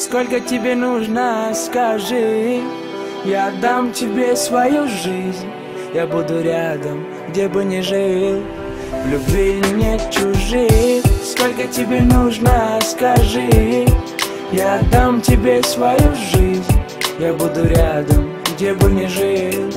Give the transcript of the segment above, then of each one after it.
Сколько тебе нужно, скажи. Я отдам тебе свою жизнь. Я буду рядом, где бы ни жил. В любви нет чужих. Сколько тебе нужно, скажи. Я отдам тебе свою жизнь. Я буду рядом, где бы ни жил.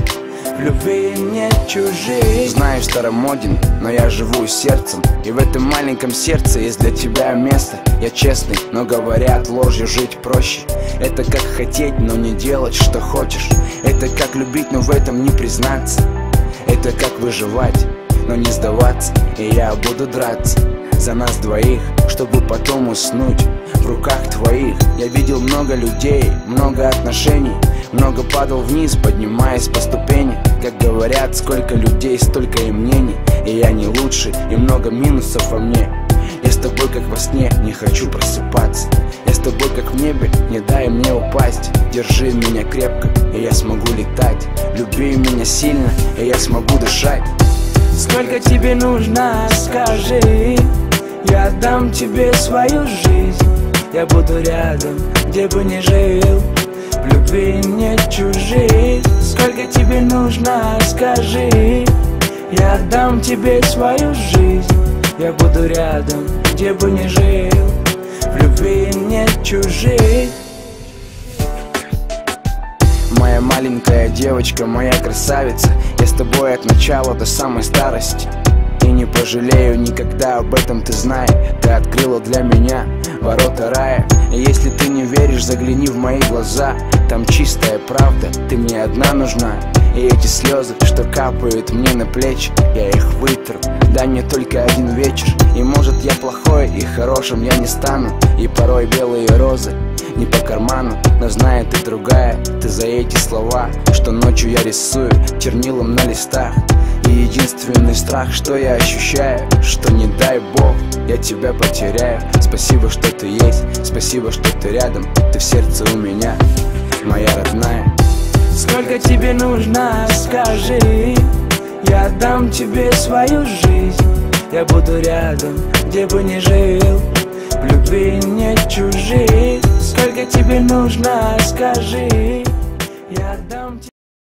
В любви нет чужих. Знаю, старомоден, но я живу сердцем. И в этом маленьком сердце есть для тебя место. Я честный, но говорят, ложью жить проще. Это как хотеть, но не делать, что хочешь. Это как любить, но в этом не признаться. Это как выживать, но не сдаваться. И я буду драться за нас двоих, чтобы потом уснуть в руках твоих. Я видел много людей, много отношений. Много падал вниз, поднимаясь по ступени. Как говорят, сколько людей, столько и мнений. И я не лучший, и много минусов во мне. Я с тобой как во сне, не хочу просыпаться. Я с тобой как в небе, не дай мне упасть. Держи меня крепко, и я смогу летать. Люби меня сильно, и я смогу дышать. Сколько тебе нужно, скажи. Я отдам тебе свою жизнь. Я буду рядом, где бы ни жил. В любви нет чужих. Сколько тебе нужно, скажи. Я отдам тебе свою жизнь. Я буду рядом, где бы ни жил. В любви нет чужих. Моя маленькая девочка, моя красавица. Я с тобой от начала до самой старости. И не пожалею никогда, об этом ты знай. Ты открыла для меня ворота рая. И если ты не веришь, загляни в мои глаза. Там чистая правда, ты мне одна нужна. И эти слезы, что капают мне на плечи, я их вытру. Дай мне только один вечер. И может я плохой, и хорошим я не стану. И порой белые розы не по карману. Но знает ты другая, ты за эти слова, что ночью я рисую чернилом на листах. И единственный страх, что я ощущаю, что не дай бог я тебя потеряю. Спасибо, что ты есть, спасибо, что ты рядом. Ты в сердце у меня, моя родная. Сколько тебе нужно, скажи. Я отдам тебе свою жизнь. Я буду рядом, где бы ни жил. В любви нет чужих. Сколько тебе нужно, скажи. Я отдам тебе